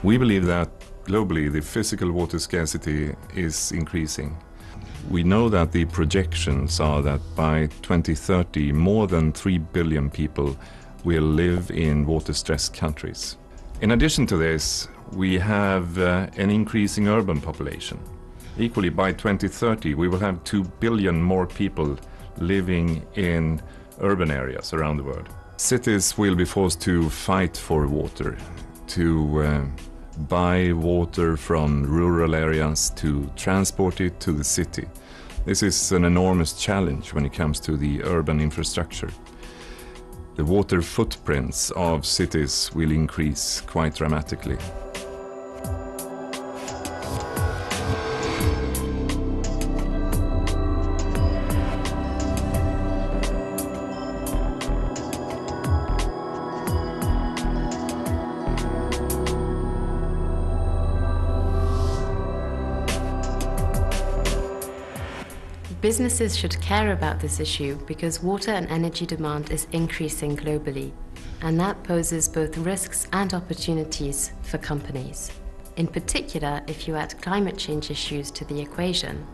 We believe that globally the physical water scarcity is increasing. We know that the projections are that by 2030 more than 3 billion people will live in water-stressed countries. In addition to this, we have an increasing urban population. Equally, by 2030 we will have 2 billion more people living in urban areas around the world. Cities will be forced to fight for water, to buy water from rural areas, to transport it to the city. This is an enormous challenge when it comes to the urban infrastructure. The water footprints of cities will increase quite dramatically. Businesses should care about this issue because water and energy demand is increasing globally, and that poses both risks and opportunities for companies. In particular, if you add climate change issues to the equation.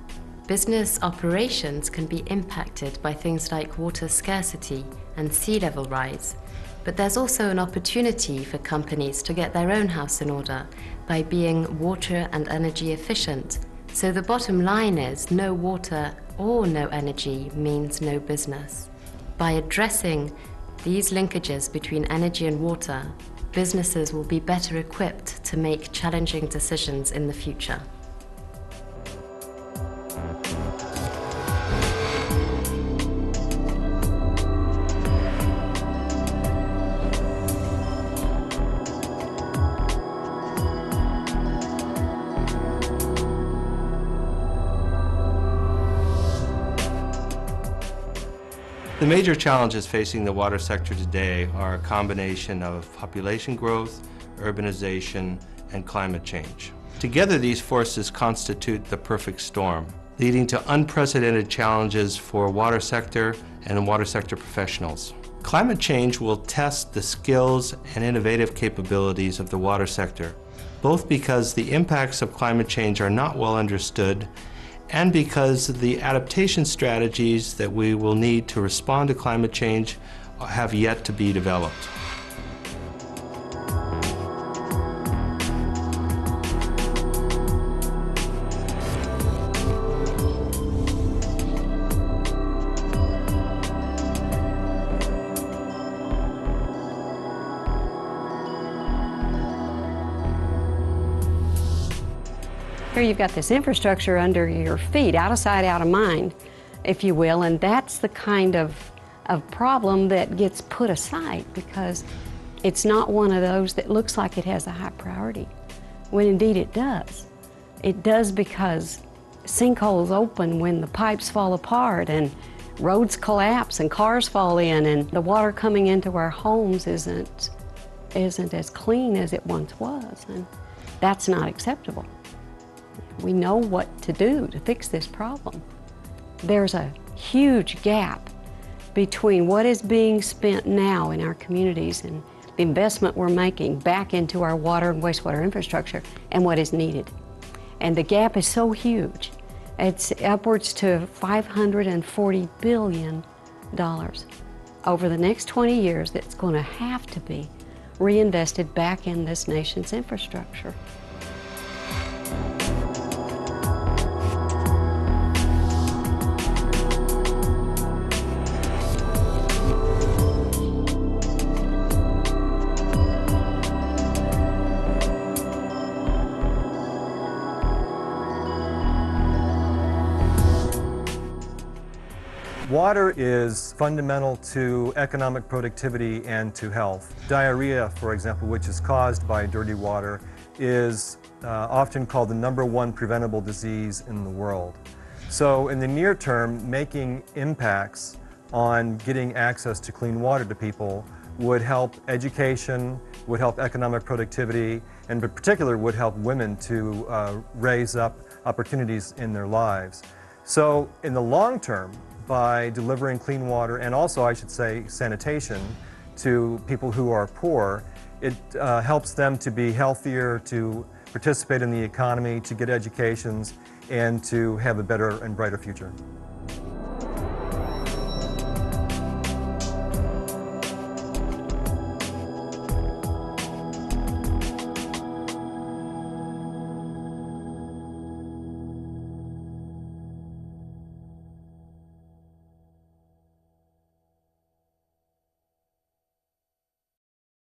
Business operations can be impacted by things like water scarcity and sea level rise, but there's also an opportunity for companies to get their own house in order by being water and energy efficient. So the bottom line is no water or no energy means no business. By addressing these linkages between energy and water, businesses will be better equipped to make challenging decisions in the future. The major challenges facing the water sector today are a combination of population growth, urbanization, and climate change. Together, these forces constitute the perfect storm, leading to unprecedented challenges for water sector and water sector professionals. Climate change will test the skills and innovative capabilities of the water sector, both because the impacts of climate change are not well understood and because the adaptation strategies that we will need to respond to climate change have yet to be developed. Here you've got this infrastructure under your feet, out of sight, out of mind, if you will, and that's the kind of problem that gets put aside because it's not one of those that looks like it has a high priority, when indeed it does. It does because sinkholes open when the pipes fall apart and roads collapse and cars fall in and the water coming into our homes isn't as clean as it once was, and that's not acceptable. We know what to do to fix this problem. There's a huge gap between what is being spent now in our communities and the investment we're making back into our water and wastewater infrastructure and what is needed. And the gap is so huge. It's upwards to $540 billion over the next 20 years that's going to have to be reinvested back in this nation's infrastructure. Water is fundamental to economic productivity and to health. Diarrhea, for example, which is caused by dirty water, is often called the #1 preventable disease in the world. So in the near term, making impacts on getting access to clean water to people would help education, would help economic productivity, and in particular would help women to raise up opportunities in their lives. So in the long term, by delivering clean water and also, I should say, sanitation to people who are poor, It helps them to be healthier, to participate in the economy, to get educations, and to have a better and brighter future.